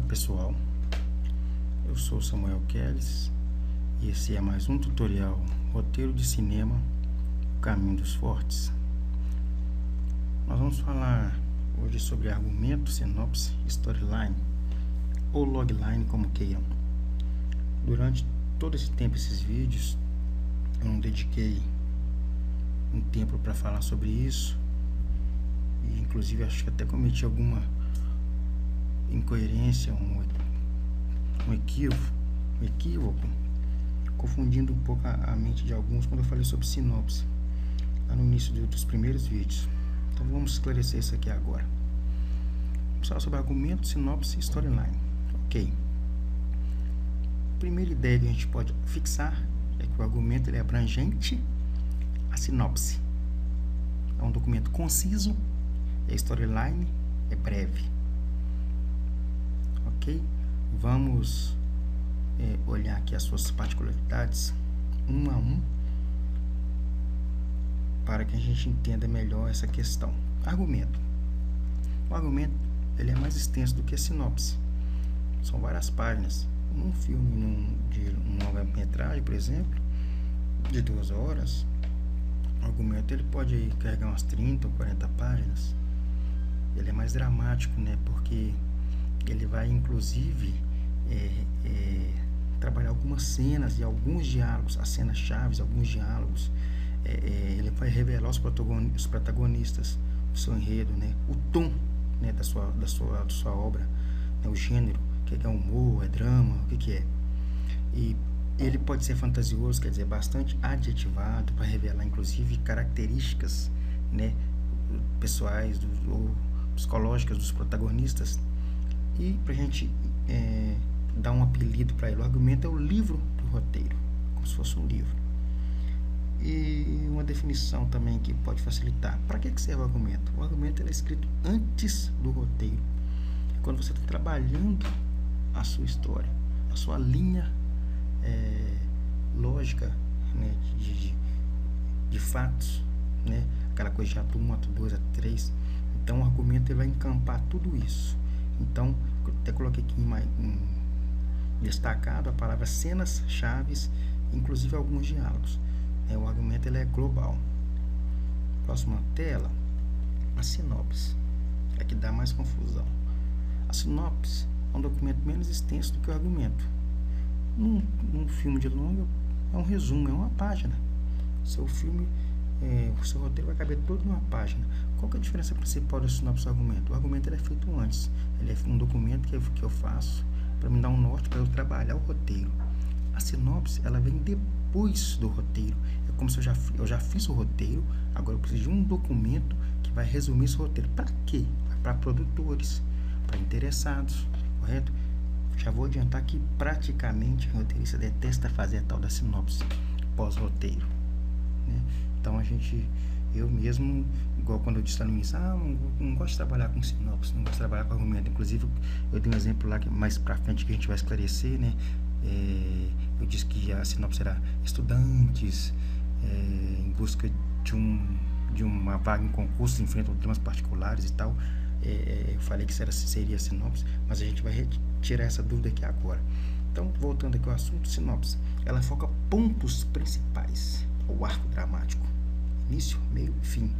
pessoal, eu sou Samuel Kelles e esse é mais um tutorial roteiro de cinema, O Caminho dos Fortes. Nós vamos falar hoje sobre argumento, sinopse, storyline ou logline, como queiram. Durante todo esse tempo, esses vídeos, eu não dediquei um tempo para falar sobre isso e inclusive acho que até cometi alguma incoerência, um equívoco, confundindo um pouco a mente de alguns quando eu falei sobre sinopse lá no início dos primeiros vídeos. Então vamos esclarecer isso aqui agora. Vamos falar sobre argumento, sinopse e storyline. Ok. A primeira ideia que a gente pode fixar é que o argumento ele é abrangente, a sinopse é um documento conciso e a storyline é breve. Ok? Vamos olhar aqui as suas particularidades um a um para que a gente entenda melhor essa questão. Argumento. O argumento ele é mais extenso do que a sinopse. São várias páginas. Num filme, de um longa-metragem, por exemplo, de 2 horas, o argumento ele pode carregar umas 30 ou 40 páginas. Ele é mais dramático, né? Porque ele vai, inclusive, trabalhar algumas cenas e alguns diálogos, as cenas chaves, alguns diálogos. Ele vai revelar os protagonistas, o seu enredo, né? O tom, né? da sua obra, né? O gênero, o que é humor, é drama, o que é. E ele pode ser fantasioso, quer dizer, bastante adjetivado, para revelar, inclusive, características, né? Pessoais ou psicológicas dos protagonistas. E para a gente dar um apelido para ele, o argumento é o livro do roteiro, como se fosse um livro. E uma definição também que pode facilitar. Para que serve o argumento? O argumento ele é escrito antes do roteiro. É quando você está trabalhando a sua história, a sua linha lógica, né, de fatos, né, aquela coisa de ato 1, ato 2, ato 3. Então o argumento ele vai encampar tudo isso. Então, eu até coloquei aqui em destacado a palavra cenas chaves, inclusive alguns diálogos. O argumento ele é global. Próxima tela, a sinopse. É que dá mais confusão. A sinopse é um documento menos extenso do que o argumento. Num filme de longa, é um resumo, é uma página. Seu filme, o seu roteiro vai caber todo numa página. Qual que é a diferença principal da sinopse e do argumento? O argumento ele é feito antes. Ele é um documento que eu faço para me dar um norte para eu trabalhar o roteiro. A sinopse, ela vem depois do roteiro. É como se eu já fiz o roteiro, agora eu preciso de um documento que vai resumir esse roteiro. Para quê? Para produtores, para interessados, correto? Já vou adiantar que praticamente o roteirista detesta fazer a tal da sinopse pós-roteiro, né? Então eu mesmo, igual quando eu disse lá no início, não gosto de trabalhar com sinopse, não gosto de trabalhar com argumento. Inclusive, eu dei um exemplo lá que mais pra frente que a gente vai esclarecer, né? Eu disse que a sinopse era estudantes em busca de uma vaga em concurso, enfrentam temas particulares e tal. Eu falei que seria a sinopse, mas a gente vai retirar essa dúvida aqui agora. Então, voltando aqui ao assunto, sinopse, ela foca pontos principais, o arco dramático, início, meio e fim.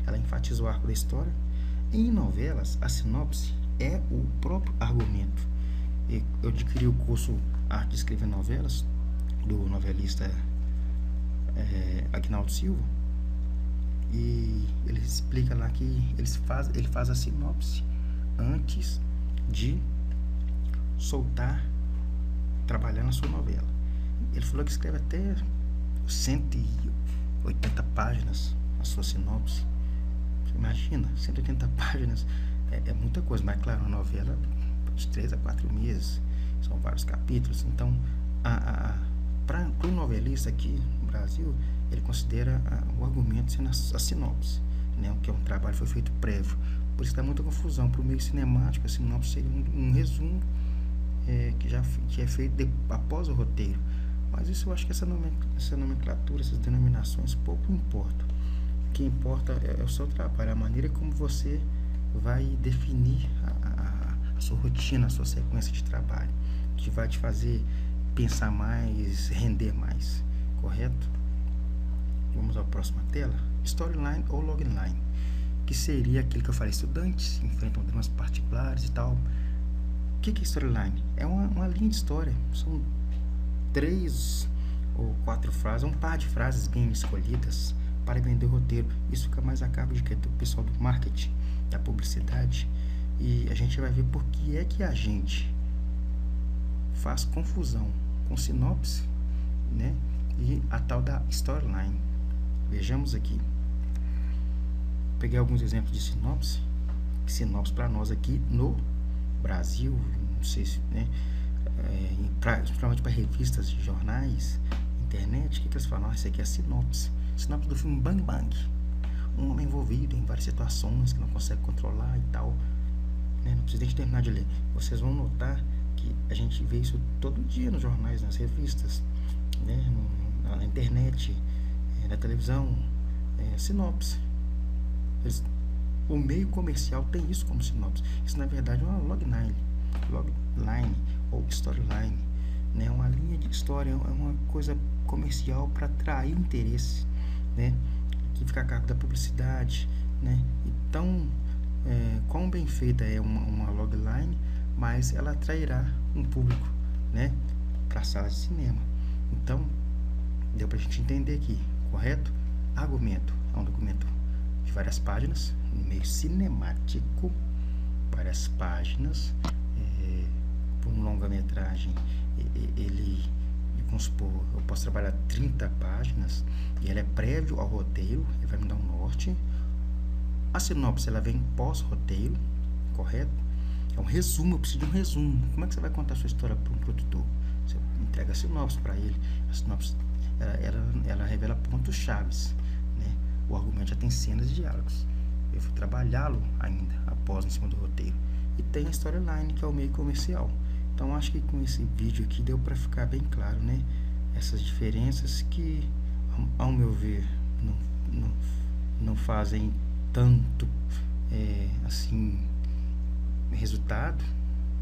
Ela enfatiza o arco da história. Em novelas, a sinopse é o próprio argumento. Eu adquiri o curso Arte de Escrever Novelas, do novelista Aguinaldo Silva, e ele explica lá que ele faz a sinopse antes de soltar, trabalhar na sua novela. Ele falou que escreve até 180 páginas a sua sinopse. Você imagina, 180 páginas é muita coisa, mas claro, uma novela de 3 a 4 meses, são vários capítulos. Então, para o novelista aqui no Brasil, ele considera o argumento sendo a sinopse, né, que é um trabalho que foi feito prévio. Por isso dá muita confusão. Para o meio cinemático, a sinopse seria um resumo que é feito após o roteiro. Mas isso eu acho que essa nomenclatura, essas denominações pouco importam. O que importa é o seu trabalho, a maneira como você vai definir a sua rotina, a sua sequência de trabalho, que vai te fazer pensar mais, render mais, correto? Vamos à próxima tela. Storyline ou logline, que seria aquilo que eu falei, estudantes enfrentam problemas particulares e tal. O que é storyline? É uma linha de história, são 3 ou 4 frases, um par de frases bem escolhidas para vender o roteiro. Isso fica mais a cargo do pessoal do marketing, da publicidade, e a gente vai ver por que é que a gente faz confusão com sinopse, né, e a tal da storyline. Vejamos aqui. Peguei alguns exemplos de sinopse. Sinopse para nós aqui no Brasil, não sei se, né, principalmente para revistas, jornais, internet, o que eles falam? Isso aqui é sinopse. Sinopse do filme Bang Bang. Um homem envolvido em várias situações que não consegue controlar e tal, né? Não precisa nem terminar de ler. Vocês vão notar que a gente vê isso todo dia nos jornais, nas revistas, né? Na internet, na televisão, sinopse. O meio comercial tem isso como sinopse. Isso na verdade é uma logline ou storyline, né? Uma linha de história, é uma coisa comercial para atrair interesse, né? Que fica a cargo da publicidade, né? Então, quão bem feita é uma logline, mas ela atrairá um público, né, para salas de cinema. Então, deu para a gente entender aqui, correto? Argumento é um documento de várias páginas, no meio cinemático, várias páginas. Por um longa-metragem, vamos supor, eu posso trabalhar 30 páginas, e ela é prévio ao roteiro, ele vai me dar um norte. A sinopse, ela vem pós-roteiro, correto? É um resumo, eu preciso de um resumo. Como é que você vai contar a sua história para um produtor? Você entrega a sinopse para ele. A sinopse, ela revela pontos-chaves, né? O argumento já tem cenas e diálogos. Eu vou trabalhá-lo ainda, após, em cima do roteiro. E tem a storyline, que é o meio comercial. Então, acho que com esse vídeo aqui deu para ficar bem claro, né? Essas diferenças que, ao meu ver, não fazem tanto, assim, resultado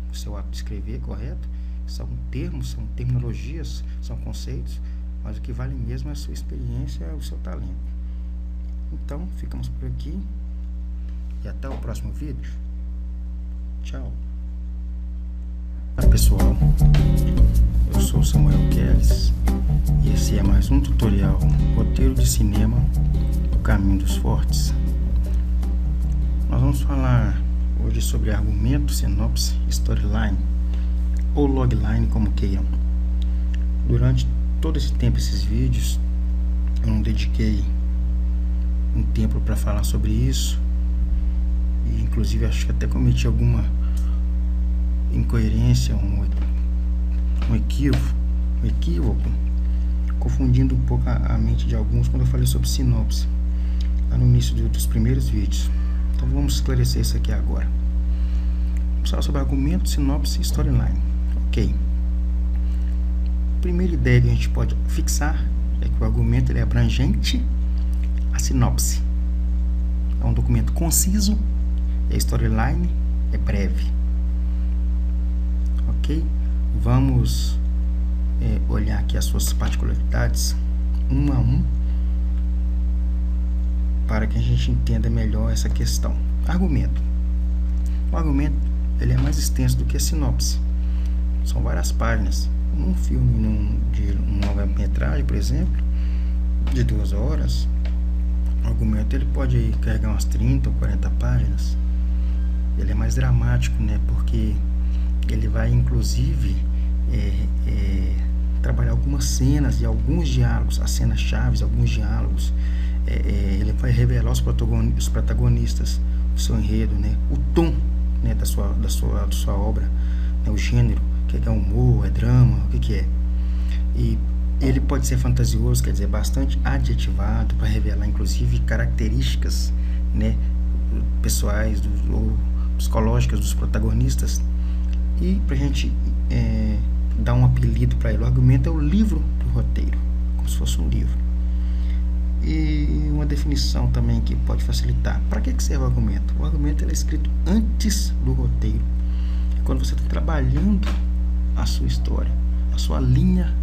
no seu ato de escrever, correto? São termos, são terminologias, são conceitos, mas o que vale mesmo é a sua experiência, é o seu talento. Então, ficamos por aqui e até o próximo vídeo. Tchau. Olá pessoal, eu sou Samuel Keles e esse é mais um tutorial roteiro de cinema, O Caminho dos Fortes. Nós vamos falar hoje sobre argumento, sinopse, storyline ou logline, como queiram. Durante todo esse tempo, esses vídeos, eu não dediquei um tempo para falar sobre isso, e inclusive acho que até cometi alguma incoerência, um equívoco, confundindo um pouco a mente de alguns quando eu falei sobre sinopse lá no início dos primeiros vídeos. Então vamos esclarecer isso aqui agora. Vamos falar sobre argumento, sinopse e storyline. Ok. A primeira ideia que a gente pode fixar é que o argumento ele é abrangente, a sinopse é um documento conciso e a storyline é breve. Ok? Vamos olhar aqui as suas particularidades um a um para que a gente entenda melhor essa questão. Argumento. O argumento ele é mais extenso do que a sinopse. São várias páginas. Um filme de uma longa-metragem, por exemplo, de 2 horas, o argumento ele pode carregar umas 30 ou 40 páginas. Ele é mais dramático, né? Porque ele vai inclusive trabalhar algumas cenas e alguns diálogos, as cenas chaves, alguns diálogos. Ele vai revelar os protagonistas, o seu enredo, né? O tom, né, da sua obra, né? O gênero, que é humor, é drama, o que é. E ele pode ser fantasioso, quer dizer, bastante adjetivado, para revelar inclusive características, né, pessoais ou psicológicas dos protagonistas. E para a gente dar um apelido para ele, o argumento é o livro do roteiro, como se fosse um livro. E uma definição também que pode facilitar. Para que serve o argumento? O argumento ele é escrito antes do roteiro. quando você está trabalhando a sua história, a sua linha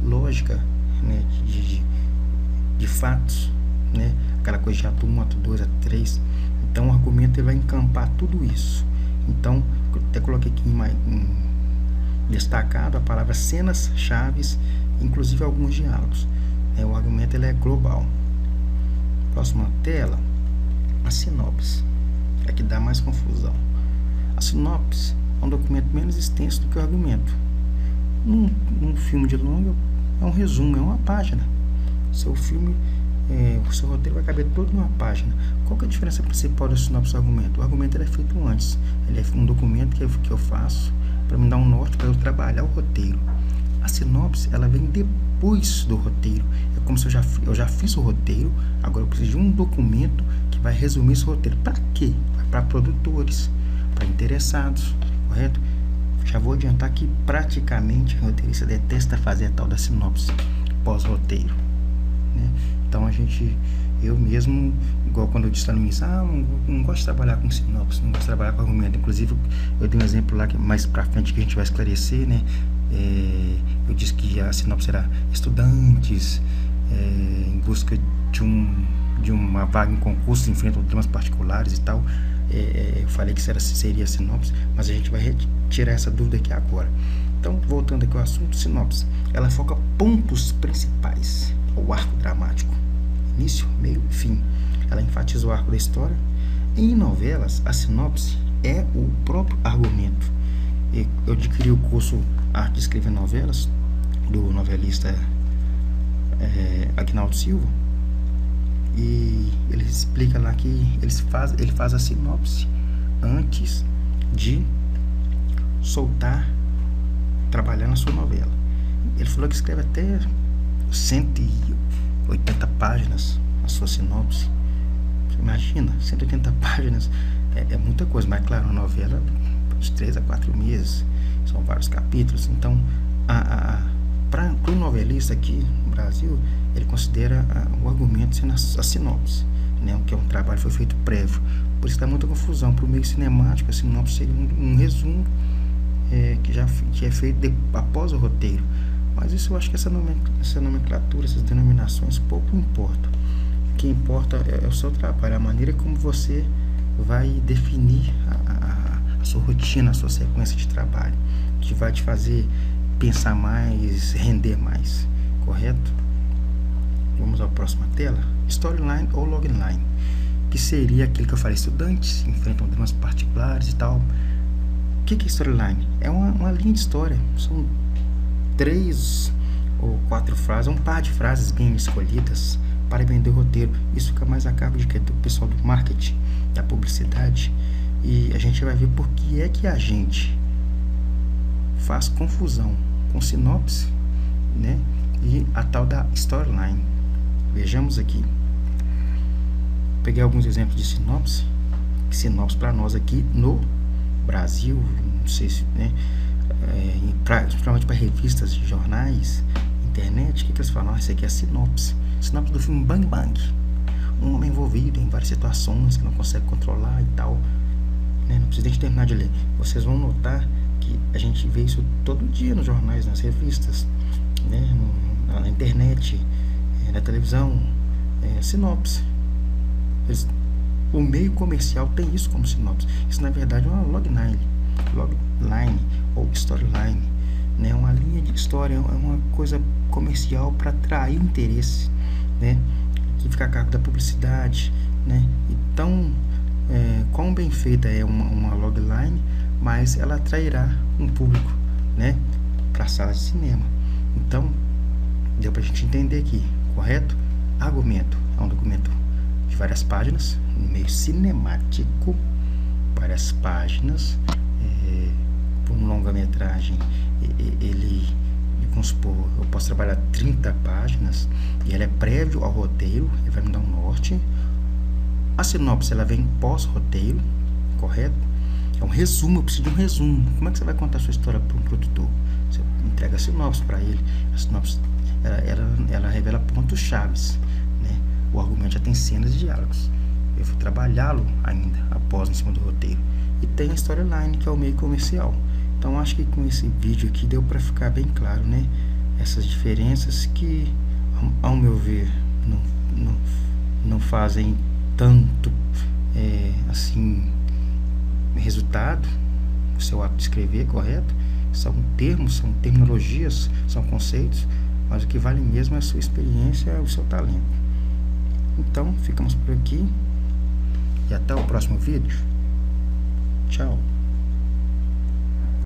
lógica, né, de fatos, né, aquela coisa de ato 1, ato 2, ato 3. Então o argumento ele vai encampar tudo isso. Então eu até coloquei aqui em destacado a palavra cenas chaves, inclusive alguns diálogos. O argumento ele é global. Próxima tela, a sinopse, é que dá mais confusão. A sinopse é um documento menos extenso do que o argumento. Num filme de longa é um resumo, é uma página. Seu filme, o seu roteiro vai caber todo numa página. Qual que é a diferença principal da sinopse do argumento? O argumento ele é feito antes. Ele é um documento que eu faço para me dar um norte para eu trabalhar o roteiro. A sinopse ela vem depois do roteiro. É como se eu já fiz o roteiro, agora eu preciso de um documento que vai resumir esse roteiro. Para quê? Para produtores, para interessados, correto? Já vou adiantar que praticamente o roteirista detesta fazer a tal da sinopse pós-roteiro, né? Então eu mesmo, igual quando eu disse lá no início, não gosto de trabalhar com sinopse, não gosto de trabalhar com argumento. Inclusive eu dei um exemplo lá que mais pra frente que a gente vai esclarecer, né? Eu disse que a sinopse era estudantes em busca de uma vaga em concurso, enfrentam temas particulares e tal. Eu falei que seria a sinopse, mas a gente vai retirar essa dúvida aqui agora. Então, voltando aqui ao assunto, sinopse, ela foca pontos principais, o arco dramático, início, meio e fim. Ela enfatiza o arco da história. Em novelas, a sinopse é o próprio argumento. Eu adquiri o curso Arte de Escrever Novelas, do novelista Aguinaldo Silva, e ele explica lá que ele faz a sinopse antes de trabalhar na sua novela. Ele falou que escreve até 180 páginas a sua sinopse. Você imagina, 180 páginas é muita coisa, mas claro, uma novela de 3 a 4 meses, são vários capítulos. Então, para o novelista aqui no Brasil, ele considera o argumento sendo a sinopse, né, que é um trabalho que foi feito prévio. Por isso dá muita confusão. Para o meio cinemático, a sinopse seria um resumo que é feito após o roteiro. Mas isso eu acho que essa nomenclatura, essas denominações pouco importam. O que importa é o seu trabalho, a maneira como você vai definir a sua rotina, a sua sequência de trabalho, que vai te fazer pensar mais, render mais, correto? Vamos à próxima tela. Storyline ou logline, que seria aquilo que eu falei, estudantes enfrentam temas particulares e tal. O que é storyline? É uma linha de história, são 3 ou 4 frases, um par de frases bem escolhidas para vender o roteiro. Isso fica mais a cargo do pessoal do marketing, da publicidade, e a gente vai ver por que é que a gente faz confusão com sinopse, né, e a tal da storyline. Vejamos aqui. Peguei alguns exemplos de sinopse. Sinopse para nós aqui no Brasil, não sei se, né, principalmente para revistas, jornais, internet, o que eles falam? Isso aqui é a sinopse. Sinopse do filme Bang Bang. Um homem envolvido em várias situações que não consegue controlar e tal, né? Não precisa nem terminar de ler. Vocês vão notar que a gente vê isso todo dia nos jornais, nas revistas, né? Na internet, na televisão, sinopse. O meio comercial tem isso como sinopse. Isso na verdade é uma logline ou storyline, né? Uma linha de história, é uma coisa comercial para atrair interesse, né? Que fica a cargo da publicidade, né? Então, quão bem feita é uma logline, mas ela atrairá um público, né, para salas de cinema. Então, deu para a gente entender aqui, correto? Argumento é um documento de várias páginas, no meio cinemático, várias páginas. Por um longa-metragem, vamos supor, eu posso trabalhar 30 páginas e ela é prévio ao roteiro, ele vai me dar um norte. A sinopse ela vem pós-roteiro, correto? É um resumo, eu preciso de um resumo. Como é que você vai contar a sua história para um produtor? Você entrega a sinopse para ele. A sinopse ela revela pontos chaves, né? O argumento já tem cenas e diálogos. Eu vou trabalhá-lo ainda após em cima do roteiro. e tem a storyline, que é o meio comercial. Então acho que com esse vídeo aqui deu para ficar bem claro, né? Essas diferenças que, ao meu ver, não fazem tanto assim resultado o seu ato de escrever, correto? São termos, são terminologias, são conceitos, mas o que vale mesmo é a sua experiência, é o seu talento. Então ficamos por aqui e até o próximo vídeo. Tchau.